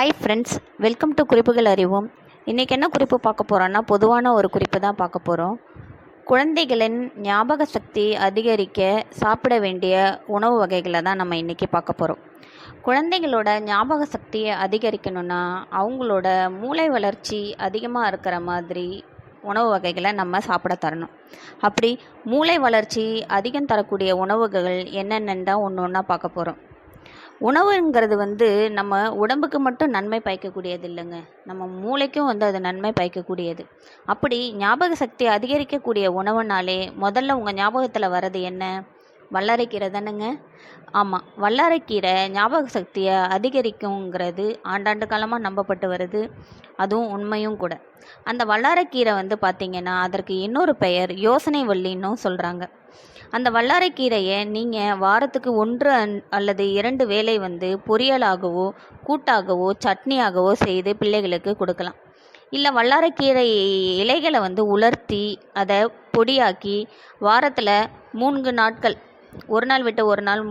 Hi friends, welcome to குறிப்புகள் அறிவோம். இன்றைக்கி என்ன குறிப்பு பார்க்க போகிறோன்னா, பொதுவான ஒரு குறிப்பு தான் பார்க்க போகிறோம். குழந்தைகளின் ஞாபக சக்தி அதிகரிக்க சாப்பிட வேண்டிய உணவு வகைகளை தான் நம்ம இன்றைக்கி பார்க்க போகிறோம். குழந்தைகளோட ஞாபக சக்தியை அதிகரிக்கணும்னா, அவங்களோட மூளை வளர்ச்சி அதிகமாக இருக்கிற மாதிரி உணவு வகைகளை நம்ம சாப்பிட தரணும். அப்படி மூளை வளர்ச்சி அதிகம் தரக்கூடிய உணவுகள் என்னென்னு தான் ஒன்று ஒன்றா பார்க்க போகிறோம். உணவுங்கிறது நம்ம உடம்புக்கு மட்டும் நன்மை பயக்கக்கூடியது இல்லைங்க, நம்ம மூளைக்கும் அது நன்மை பயக்கக்கூடியது. அப்படி ஞாபக சக்தி அதிகரிக்கக்கூடிய உணவுனாலே முதல்ல உங்கள் ஞாபகத்தில் வர்றது என்ன? வல்லாரைக்கீரை தானேங்க. ஆமாம், வல்லாரைக்கீரை ஞாபக சக்தியை அதிகரிக்குங்கிறது ஆண்டாண்டு காலமாக நம்பப்பட்டு வருது. அதுவும் உண்மையும் கூட. அந்த வல்லாரைக்கீரை பார்த்திங்கன்னா, அதற்கு இன்னொரு பெயர் யோசனை வள்ளின்னும் சொல்கிறாங்க. அந்த வல்லாரைக்கீரையை நீங்கள் வாரத்துக்கு 1 அல்லது 2 வேளை பொரியலாகவோ கூட்டாகவோ சட்னியாகவோ செய்து பிள்ளைகளுக்கு கொடுக்கலாம். இல்லை வல்லாரைக்கீரை இலைகளை உலர்த்தி அதை பொடியாக்கி வாரத்தில் 3 நாட்கள், ஒரு நாள் விட்டு ஒரு நாள்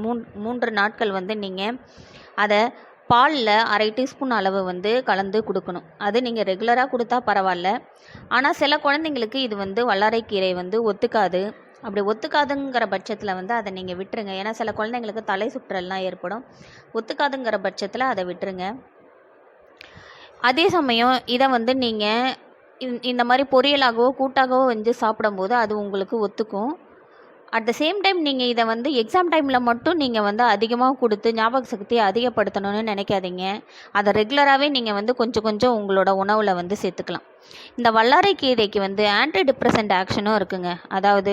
3 நாட்கள் நீங்கள் அதை பாலில் 1/2 டீஸ்பூன் அளவு கலந்து கொடுக்கணும். அது நீங்கள் ரெகுலராக கொடுத்தா பரவாயில்ல. ஆனால் சில குழந்தைங்களுக்கு இது வல்லாரைக்கீரை ஒத்துக்காது. அப்படி ஒத்துக்காதுங்கிற பட்சத்தில் அதை நீங்கள் விட்டுருங்க. ஏன்னா சில குழந்தைங்களுக்கு தலை சுற்றல்லாம் ஏற்படும். ஒத்துக்காதுங்கிற பட்சத்தில் அதை விட்டுருங்க. அதே சமயம் இதை நீங்கள் இந்த மாதிரி பொரியலாகவோ கூட்டாகவோ சாப்பிடும்போது அது உங்களுக்கு ஒத்துக்கும். அட் த சேம் டைம் நீங்கள் இதை எக்ஸாம் டைமில் மட்டும் நீங்கள் அதிகமாக கொடுத்து ஞாபக சக்தியை அதிகப்படுத்தணும்னு நினைக்காதீங்க. அதை ரெகுலராகவே நீங்கள் கொஞ்சம் கொஞ்சம் உங்களோட உணவில் சேர்த்துக்கலாம். இந்த வல்லாரைக்கீரைக்கு ஆன்டி டிப்ரெசன்ட் ஆக்ஷனும் இருக்குங்க. அதாவது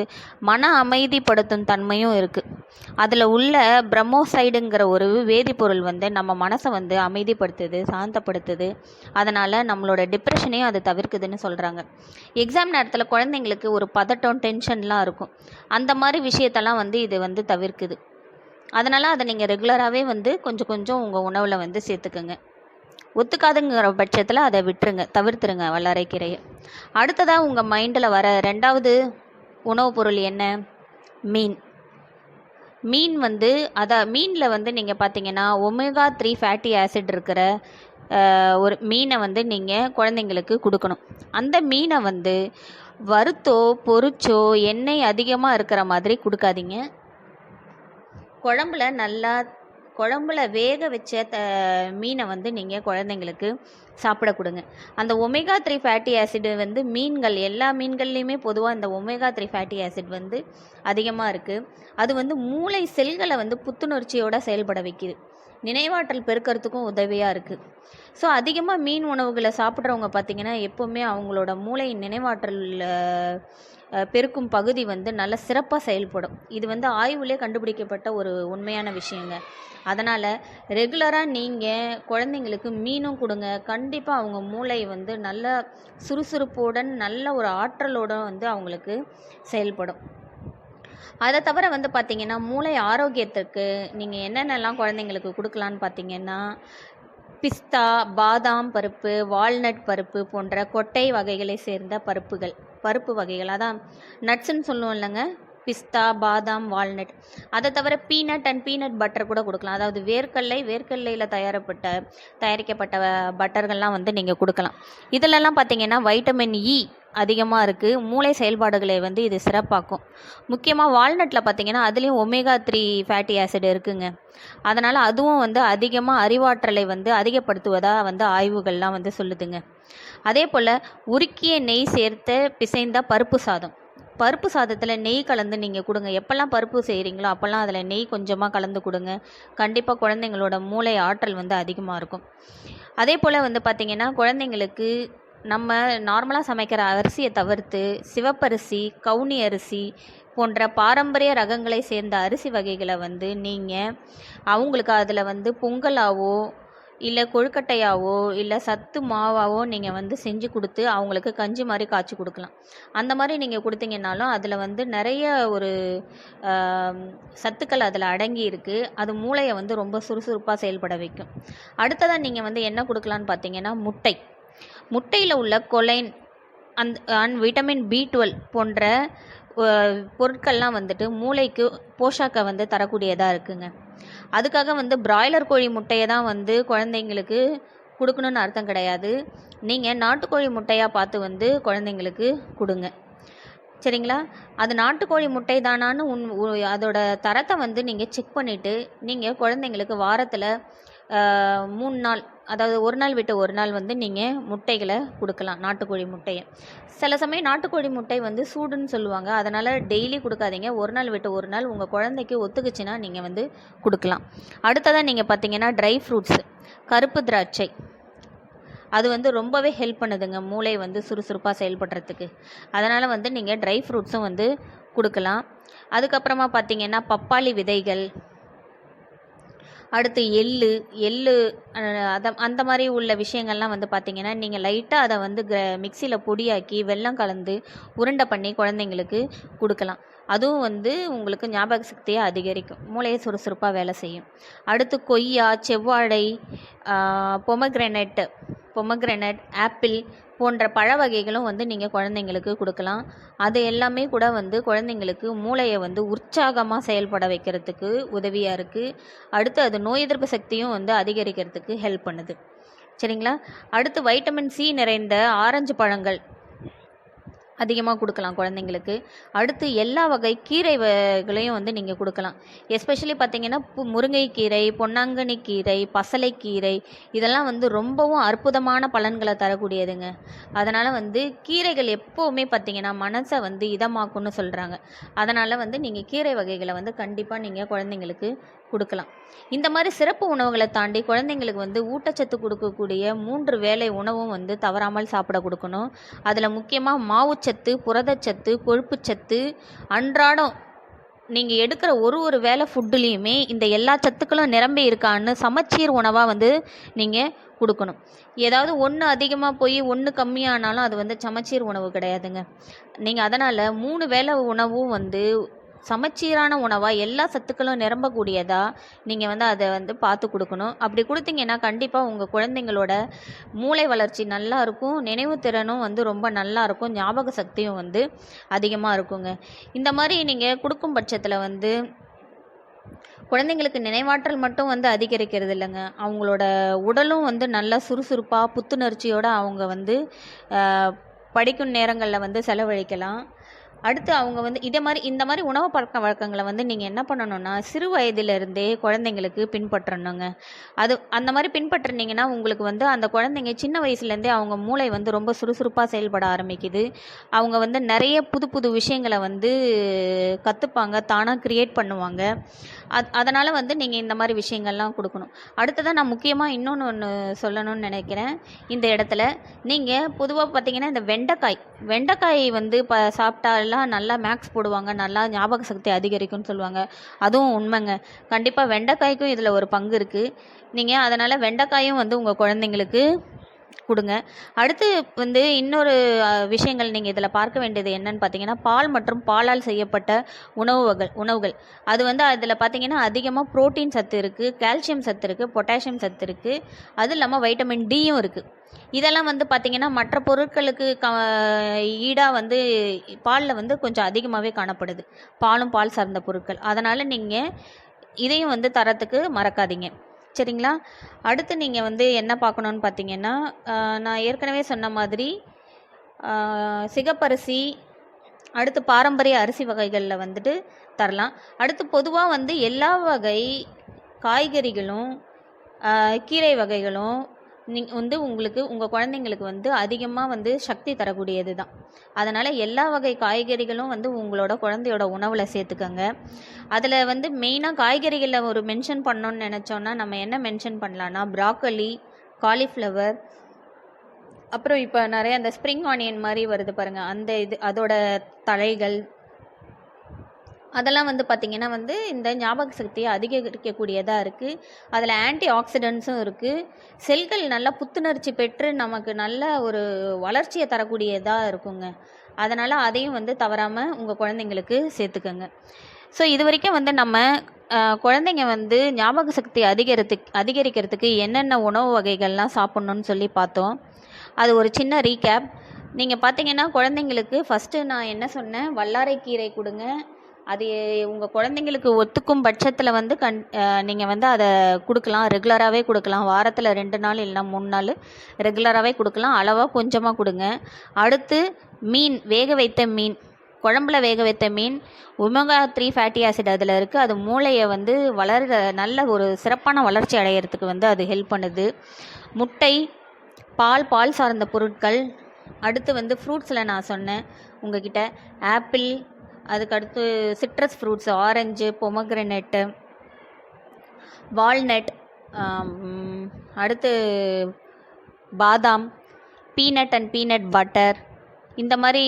மன அமைதிப்படுத்தும் தன்மையும் இருக்குது. அதில் உள்ள பிரம்மோசைடுங்கிற ஒரு வேதிப்பொருள் நம்ம மனசை அமைதிப்படுத்துது, சாந்தப்படுத்துது. அதனால் நம்மளோட டிப்ரெஷனையும் அது தவிர்க்குதுன்னு சொல்கிறாங்க. எக்ஸாம் நேரத்தில் குழந்தைங்களுக்கு ஒரு பதட்டம், டென்ஷன்லாம் இருக்கும். அந்த மாதிரி விஷயத்தெல்லாம் இது தவிர்க்குது. அதனால் அதை நீங்கள் ரெகுலராகவே கொஞ்சம் கொஞ்சம் உங்கள் உணவில் சேர்த்துக்குங்க. ஒத்துக்காதுங்கிற பட்சத்தில் அதை விட்டுருங்க, தவிர்த்துருங்க வல்லாரைக்கீரையை. அடுத்ததாக உங்கள் மைண்டில் வர 2வது உணவுப் பொருள் என்ன? மீன். மீன் மீனில் நீங்கள் பார்த்தீங்கன்னா omega-3 ஃபேட்டி ஆசிட் இருக்கிற ஒரு மீனை நீங்கள் குழந்தைங்களுக்கு கொடுக்கணும். அந்த மீனை வறுத்தோ பொரிச்சோ எண்ணெய் அதிகமாக இருக்கிற மாதிரி கொடுக்காதீங்க. குழம்புல வேக வச்ச மீனை நீங்கள் குழந்தைங்களுக்கு சாப்பிட கொடுங்க. அந்த omega-3 ஃபேட்டி ஆசிட் மீன்கள் எல்லா மீன்கள்லேயுமே பொதுவாக இந்த omega-3 ஃபேட்டி ஆசிட் அதிகமாக இருக்குது. அது மூளை செல்களை புத்துணர்ச்சியோடு செயல்பட வைக்குது. நினைவாற்றல் பெருக்கிறதுக்கும் உதவியாக இருக்குது. ஸோ அதிகமாக மீன் உணவுகளை சாப்பிட்றவங்க பார்த்திங்கன்னா எப்போவுமே அவங்களோட மூளை நினைவாற்றல் பெருக்கும் பகுதி நல்ல சிறப்பாக செயல்படும். இது ஆய்வுலேயே கண்டுபிடிக்கப்பட்ட ஒரு உண்மையான விஷயங்க. அதனால் ரெகுலராக நீங்கள் குழந்தைங்களுக்கு மீனும் கொடுங்க. கண்டிப்பாக அவங்க மூளை நல்ல சுறுசுறுப்புடன் நல்ல ஒரு ஆற்றலோடு அவங்களுக்கு செயல்படும். அதை தவிர பார்த்திங்கன்னா மூளை ஆரோக்கியத்துக்கு நீங்கள் என்னென்னலாம் குழந்தைங்களுக்கு கொடுக்கலான்னு பார்த்திங்கன்னா, பிஸ்தா, பாதாம் பருப்பு, வால்நட் பருப்பு போன்ற கொட்டை வகைகளை சேர்ந்த பருப்பு வகைகள், அதான் நட்ஸுன்னு சொல்லுவோம் இல்லைங்க, பிஸ்தா, பாதாம், வால்நட். அதை தவிர பீனட் அண்ட் பீனட் பட்டர் கூட கொடுக்கலாம். அதாவது வேர்க்கடலையில் தயாரிக்கப்பட்ட பட்டர்கள்லாம் நீங்கள் கொடுக்கலாம். இதிலெல்லாம் பார்த்திங்கன்னா வைட்டமின் இ அதிகமாக இருக்குது. மூளை செயல்பாடுகளை இது சிறப்பாக்கும். முக்கியமாக வால்நட்டில் பார்த்திங்கன்னா அதுலேயும் omega-3 ஃபேட்டி ஆசிட் இருக்குங்க. அதனால் அதுவும் அதிகமாக அறிவாற்றலை அதிகப்படுத்துவதாக ஆய்வுகள்லாம் சொல்லுதுங்க. அதே போல் உருக்கிய நெய் சேர்த்து பிசைந்த பருப்பு சாதத்தில் நெய் கலந்து நீங்கள் கொடுங்க. எப்போல்லாம் பருப்பு செய்கிறீங்களோ அப்போல்லாம் அதில் நெய் கொஞ்சமாக கலந்து கொடுங்க. கண்டிப்பாக குழந்தைங்களோட மூளை ஆற்றல் அதிகமாக இருக்கும். அதே போல் பார்த்திங்கன்னா குழந்தைங்களுக்கு நம்ம நார்மலாக சமைக்கிற அரிசியை தவிர்த்து சிவப்பரிசி, கவுனி அரிசி போன்ற பாரம்பரிய ரகங்களை சேர்ந்த அரிசி வகைகளை நீங்கள் அவங்களுக்கு அதில் பொங்கலாவோ இல்லை கொழுக்கட்டையாவோ இல்லை சத்து மாவாவோ நீங்கள் செஞ்சு கொடுத்து அவங்களுக்கு கஞ்சி மாதிரி காய்ச்சி கொடுக்கலாம். அந்த மாதிரி நீங்கள் கொடுத்தீங்கன்னாலும் அதில் நிறைய ஒரு சத்துக்கள் அதில் அடங்கி இருக்குது. அது மூளையை ரொம்ப சுறுசுறுப்பாக செயல்பட வைக்கும். அடுத்ததாக நீங்கள் என்ன கொடுக்கலான்னு பார்த்தீங்கன்னா, முட்டையில் உள்ள கொலைன் அண்ட் விட்டமின் B12 போன்ற பொருட்கள்லாம் மூளைக்கு போஷாக்கை தரக்கூடியதாக இருக்குங்க. அதுக்காக பிராய்லர் கோழி முட்டையை தான் குழந்தைங்களுக்கு கொடுக்கணுன்னு அர்த்தம் கிடையாது. நீங்கள் நாட்டுக்கோழி முட்டையாக பார்த்து வந்து குழந்தைங்களுக்கு கொடுங்க. சரிங்களா? அது நாட்டுக்கோழி முட்டை தானான்னு அதோட தரத்தை வந்து நீங்கள் செக் பண்ணிவிட்டு நீங்கள் குழந்தைங்களுக்கு வாரத்தில் 3 நாள், அதாவது ஒரு நாள் விட்டு ஒரு நாள் வந்து நீங்கள் முட்டைகளை கொடுக்கலாம், நாட்டுக்கோழி முட்டையை. சில சமயம் நாட்டுக்கோழி முட்டை வந்து சூடுன்னு சொல்லுவாங்க, அதனால் டெய்லி கொடுக்காதீங்க. ஒரு நாள் விட்டு ஒரு நாள் உங்கள் குழந்தைக்கு ஒத்துக்குச்சுன்னா நீங்கள் வந்து கொடுக்கலாம். அடுத்ததாக நீங்கள் பார்த்தீங்கன்னா ட்ரை ஃப்ரூட்ஸு, கருப்பு திராட்சை, அது வந்து ரொம்பவே ஹெல்ப் பண்ணுதுங்க மூளை வந்து சுறுசுறுப்பாக செயல்படுறதுக்கு. அதனால் வந்து நீங்கள் ட்ரை ஃப்ரூட்ஸும் வந்து கொடுக்கலாம். அதுக்கப்புறமா பார்த்தீங்கன்னா பப்பாளி விதைகள், அடுத்து எள்ளு அந்த மாதிரி உள்ள விஷயங்கள்லாம் வந்து பார்த்திங்கன்னா நீங்கள் லைட்டாக அதை வந்து மிக்சியில் பொடியாக்கி வெல்லம் கலந்து உருண்டை பண்ணி குழந்தைங்களுக்கு கொடுக்கலாம். அதுவும் வந்து உங்களுக்கு ஞாபக சக்தியை அதிகரிக்கும், மூளையை சுறுசுறுப்பாக வேலை செய்யும். அடுத்து கொய்யா, செவ்வாழை, பொமக்ரெனட், ஆப்பிள் போன்ற பழ வகைகளும் வந்து நீங்கள் குழந்தைங்களுக்கு கொடுக்கலாம். அது எல்லாமே கூட வந்து குழந்தைங்களுக்கு மூளையை வந்து உற்சாகமாக செயல்பட வைக்கிறதுக்கு உதவியாக இருக்குது. அடுத்து அது நோய் எதிர்ப்பு சக்தியும் வந்து அதிகரிக்கிறதுக்கு ஹெல்ப் பண்ணுது. சரிங்களா? அடுத்து வைட்டமின் சி நிறைந்த ஆரஞ்சு பழங்கள் அதிகமாக கொடுக்கலாம் குழந்தைங்களுக்கு. அடுத்து எல்லா வகை கீரை வகைகளையும் வந்து நீங்கள் கொடுக்கலாம். எஸ்பெஷலி பார்த்திங்கன்னா முருங்கைக்கீரை, பொன்னாங்கண்ணி கீரை, பசலைக்கீரை, இதெல்லாம் வந்து ரொம்பவும் அற்புதமான பலன்களை தரக்கூடியதுங்க. அதனால் வந்து கீரைகள் எப்போவுமே பார்த்திங்கன்னா மனசை வந்து இதமாக்கும்னு சொல்கிறாங்க. அதனால் வந்து நீங்கள் கீரை வகைகளை வந்து கண்டிப்பாக நீங்கள் குழந்தைங்களுக்கு கொடுக்கலாம். இந்த மாதிரி சிறப்பு உணவுகளை தாண்டி குழந்தைங்களுக்கு வந்து ஊட்டச்சத்து கொடுக்கக்கூடிய 3 வேளை உணவும் வந்து தவறாமல் சாப்பிட கொடுக்கணும். அதில் முக்கியமாக மாவுச்சத்து, புரதச்சத்து, கொழுப்புச்சத்து, அன்றாடம் நீங்கள் எடுக்கிற ஒரு வேளை ஃபுட்டுலேயுமே இந்த எல்லா சத்துக்களும் நிரம்பி இருக்கான்னு சமச்சீர் உணவாக வந்து நீங்கள் கொடுக்கணும். ஏதாவது ஒன்று அதிகமாக போய் ஒன்று கம்மியானாலும் அது வந்து சமச்சீர் உணவு கிடையாதுங்க. நீங்கள் அதனால் 3 வேளை உணவும் வந்து சமச்சீரான உணவாக எல்லா சத்துக்களும் நிரம்பக்கூடியதாக நீங்கள் வந்து அதை வந்து பார்த்து கொடுக்கணும். அப்படி கொடுத்தீங்கன்னா கண்டிப்பாக உங்கள் குழந்தைங்களோட மூளை வளர்ச்சி நல்லா இருக்கும், நினைவு திறனும் வந்து ரொம்ப நல்லா இருக்கும், ஞாபக சக்தியும் வந்து அதிகமாக இருக்குங்க. இந்த மாதிரி நீங்கள் கொடுக்கும் பட்சத்தில் வந்து குழந்தைங்களுக்கு நினைவாற்றல் மட்டும் வந்து அதிகரிக்கிறது இல்லைங்க, அவங்களோட உடலும் வந்து நல்லா சுறுசுறுப்பாக புத்துணர்ச்சியோடு அவங்க வந்து படிக்கும் நேரங்களில் வந்து செலவழிக்கலாம். அடுத்து அவங்க வந்து இந்த மாதிரி உணவு பழக்க வழக்கங்களை வந்து நீங்கள் என்ன பண்ணணும்னா சிறு வயதிலிருந்தே குழந்தைங்களுக்கு பின்பற்றணுங்க. அந்த மாதிரி பின்பற்றினீங்கன்னா உங்களுக்கு வந்து அந்த குழந்தைங்க சின்ன வயசுலேருந்தே அவங்க மூளை வந்து ரொம்ப சுறுசுறுப்பாக செயல்பட ஆரம்பிக்குது. அவங்க வந்து நிறைய புது புது விஷயங்களை வந்து கற்றுப்பாங்க, தானாக க்ரியேட் பண்ணுவாங்க. அதனால் வந்து நீங்கள் இந்த மாதிரி விஷயங்கள்லாம் கொடுக்கணும். அடுத்ததாக நான் முக்கியமாக இன்னொன்று சொல்லணும்னு நினைக்கிறேன். இந்த இடத்துல நீங்கள் பொதுவாக பார்த்தீங்கன்னா இந்த வெண்டைக்காய் வந்து சாப்பிட்டாலாம் நல்லா மேக்ஸ் போடுவாங்க, நல்லா ஞாபக சக்தி அதிகரிக்கும்னு சொல்லுவாங்க. அதுவும் உண்மைங்க. கண்டிப்பாக வெண்டைக்காய்க்கும் இதில் ஒரு பங்கு இருக்குது. நீங்கள் அதனால் வெண்டைக்காயும் வந்து உங்கள் குழந்தைங்களுக்கு கொடுங்க. அடுத்து வந்து இன்னொரு விஷயங்கள் நீங்கள் இதில் பார்க்க வேண்டியது என்னன்னு பார்த்தீங்கன்னா பால் மற்றும் பாலால் செய்யப்பட்ட உணவுகள். அது வந்து அதில் பார்த்தீங்கன்னா அதிகமாக புரோட்டீன் சத்து இருக்குது, கால்சியம் சத்து இருக்குது, பொட்டாசியம் சத்து இருக்குது, அது இல்லாமல் வைட்டமின் டியும் இருக்குது. இதெல்லாம் வந்து பார்த்திங்கன்னா மற்ற பொருட்களுக்கு ஈடாக வந்து பாலில் வந்து கொஞ்சம் அதிகமாகவே காணப்படுது, பால் சார்ந்த பொருட்கள். அதனால் நீங்கள் இதையும் வந்து தரத்துக்கு மறக்காதீங்க. சரிங்களா? அடுத்து நீங்கள் வந்து என்ன பார்க்கணுன்னு பார்த்தீங்கன்னா நான் ஏற்கனவே சொன்ன மாதிரி சிகப்பரிசி, அடுத்து பாரம்பரிய அரிசி வகைகளில் வந்துட்டு தரலாம். அடுத்து பொதுவாக வந்து எல்லா வகை காய்கறிகளும் கீரை வகைகளும் வந்து உங்கள் குழந்தைங்களுக்கு வந்து அதிகமாக வந்து சக்தி தரக்கூடியது தான். அதனால் எல்லா வகை காய்கறிகளும் வந்து உங்களோட குழந்தையோட உணவில் சேர்த்துக்கங்க. அதில் வந்து மெயினாக காய்கறிகளில் ஒரு மென்ஷன் பண்ணணுன்னு நினச்சோன்னா நம்ம என்ன மென்ஷன் பண்ணலான்னா ப்ராக்கோலி, காலிஃப்ளவர், அப்புறம் இப்போ நிறைய அந்த ஸ்ப்ரிங் ஆனியன் மாதிரி வருது பாருங்கள், அதோட தழைகள், அதெல்லாம் வந்து பார்த்திங்கன்னா வந்து இந்த ஞாபக சக்தியை அதிகரிக்கக்கூடியதாக இருக்குது. அதில் ஆன்டி ஆக்சிடென்ட்ஸும் இருக்குது. செல்கள் நல்லா புத்துணர்ச்சி பெற்று நமக்கு நல்ல ஒரு வளர்ச்சியை தரக்கூடியதாக இருக்குங்க. அதனால் அதையும் வந்து தவறாமல் உங்கள் குழந்தைங்களுக்கு சேர்த்துக்கங்க. ஸோ இது வரைக்கும் வந்து நம்ம குழந்தைங்க வந்து ஞாபக சக்தி அதிகரிக்கிறதுக்கு என்னென்ன உணவு வகைகள்லாம் சாப்பிட்ணுன்னு சொல்லி பார்த்தோம். அது ஒரு சின்ன ரீகேப். நீங்கள் பார்த்தீங்கன்னா குழந்தைங்களுக்கு ஃபஸ்ட்டு நான் என்ன சொன்னேன், வல்லாரைக்கீரை கொடுங்க, அது உங்கள் குழந்தைங்களுக்கு ஒத்துக்கும் பட்சத்தில் வந்து நீங்கள் வந்து அதை கொடுக்கலாம், ரெகுலராகவே கொடுக்கலாம். வாரத்தில் 2 நாள் இல்லைனா 3 நாள் ரெகுலராகவே கொடுக்கலாம். அளவாக கொஞ்சமாக கொடுங்க. அடுத்து மீன், வேக வைத்த மீன், குழம்புல வேக வைத்த மீன், ஒமேகா 3 ஃபேட்டி ஆசிட் அதில் இருக்குது. அது மூளையை வந்து நல்ல ஒரு சிறப்பான வளர்ச்சி அடையிறதுக்கு வந்து அது ஹெல்ப் பண்ணுது. முட்டை, பால் சார்ந்த பொருட்கள். அடுத்து வந்து ஃப்ரூட்ஸில் நான் சொன்னேன் உங்ககிட்ட ஆப்பிள், அதுக்கடுத்து சிட்ரஸ் ஃப்ரூட்ஸ், ஆரஞ்சு, பொமக்ரனேட்டு, வால்நட், அடுத்து பாதாம், பீனட் அண்ட் பீனட் பட்டர், இந்த மாதிரி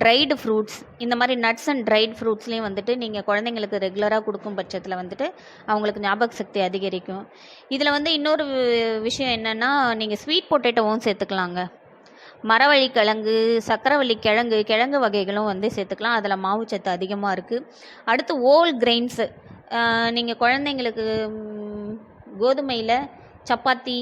ட்ரைடு ஃப்ரூட்ஸ், இந்த மாதிரி நட்ஸ் அண்ட் ட்ரைட் ஃப்ரூட்ஸ்லேயும் வந்துட்டு நீங்கள் குழந்தைங்களுக்கு ரெகுலராக கொடுக்கும் பட்சத்தில் வந்துட்டு அவங்களுக்கு ஞாபக சக்தி அதிகரிக்கும். இதில் வந்து இன்னொரு விஷயம் என்னென்னா, நீங்கள் ஸ்வீட் பொட்டேட்டோவும் சேர்த்துக்கலாங்க. மரவள்ளி கிழங்கு, சக்கரவள்ளி கிழங்கு வகைகளும் வந்து சேர்த்துக்கலாம். அதில் மாவுச்சத்து அதிகமாக இருக்குது. அடுத்து ஹோல் கிரெயின்ஸு, நீங்கள் குழந்தைங்களுக்கு கோதுமையில் சப்பாத்தி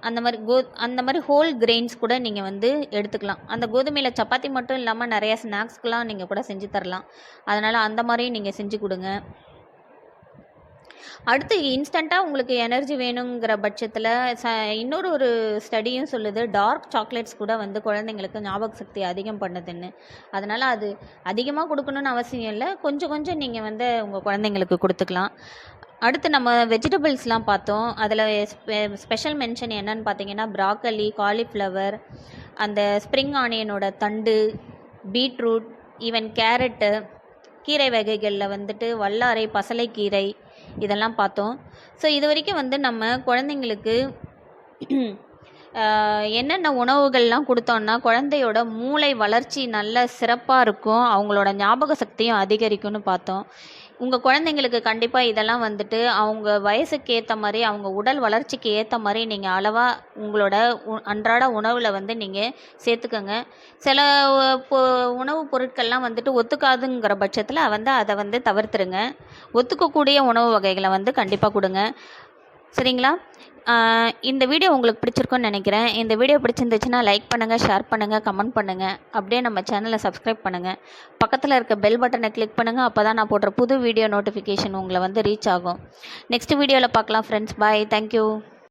அந்த மாதிரி ஹோல் கிரெயின்ஸ் கூட நீங்கள் வந்து எடுத்துக்கலாம். அந்த கோதுமையில் சப்பாத்தி மட்டும் இல்லாமல் நிறையா ஸ்நாக்ஸ்க்கெலாம் நீங்கள் கூட செஞ்சு தரலாம். அதனால் அந்த மாதிரியும் நீங்கள் செஞ்சு கொடுங்க. அடுத்து இன்ஸ்டண்ட்டாக உங்களுக்கு எனர்ஜி வேணுங்கிற பட்சத்தில் இன்னொரு ஸ்டடியும் சொல்லுது, டார்க் சாக்லேட்ஸ் கூட வந்து குழந்தைங்களுக்கு ஞாபக சக்தி அதிகம் பண்ணுதுன்னு. அதனால் அது அதிகமாக கொடுக்கணுன்னு அவசியம் இல்லை, கொஞ்சம் நீங்கள் வந்து உங்கள் குழந்தைங்களுக்கு கொடுத்துக்கலாம். அடுத்து நம்ம வெஜிடபிள்ஸ்லாம் பார்த்தோம். அதில் ஸ்பெஷல் மென்ஷன் என்னன்னு பார்த்தீங்கன்னா, ப்ராக்கலி, காலிஃப்ளவர், அந்த ஸ்ப்ரிங் ஆனியனோட தண்டு, பீட்ரூட், ஈவன் கேரட்டு, கீரை வகைகளில் வந்துட்டு வல்லாரை, பசலைக்கீரை, இதெல்லாம் பார்த்தோம். ஸோ இது வரைக்கும் வந்து நம்ம குழந்தைங்களுக்கு என்னென்ன உணவுகள்லாம் கொடுத்தோன்னா குழந்தையோட மூளை வளர்ச்சி நல்ல சிறப்பாக இருக்கும், அவங்களோட ஞாபக சக்தியும் அதிகரிக்கும்னு பார்த்தோம். உங்கள் குழந்தைங்களுக்கு கண்டிப்பாக இதெல்லாம் வந்துட்டு அவங்க வயசுக்கு ஏற்ற மாதிரி, அவங்க உடல் வளர்ச்சிக்கு ஏற்ற மாதிரி நீங்கள் அளவாக உங்களோட அன்றாட உணவில் வந்து நீங்கள் சேர்த்துக்கோங்க. சில உணவுப் பொருட்கள்லாம் வந்துட்டு ஒத்துக்காதுங்கிற பட்சத்தில் வந்து அதை வந்து தவிர்த்துருங்க. ஒத்துக்கக்கூடிய உணவு வகைகளை வந்து கண்டிப்பாக கொடுங்க. சரிங்களா? இந்த வீடியோ உங்களுக்கு பிடிச்சிருக்குன்னு நினைக்கிறேன். இந்த வீடியோ பிடிச்சிருந்துச்சுன்னா லைக் பண்ணுங்கள், ஷேர் பண்ணுங்கள், கமெண்ட் பண்ணுங்கள். அப்படியே நம்ம சேனலை சப்ஸ்கிரைப் பண்ணுங்கள். பக்கத்தில் இருக்க பெல் பட்டனை கிளிக் பண்ணுங்கள். அப்போ தான் நான் போடுற புது வீடியோ நோட்டிஃபிகேஷன் உங்களை வந்து ரீச் ஆகும். நெக்ஸ்ட் வீடியோவில் பார்க்கலாம் ஃப்ரெண்ட்ஸ். பாய். தேங்க்யூ.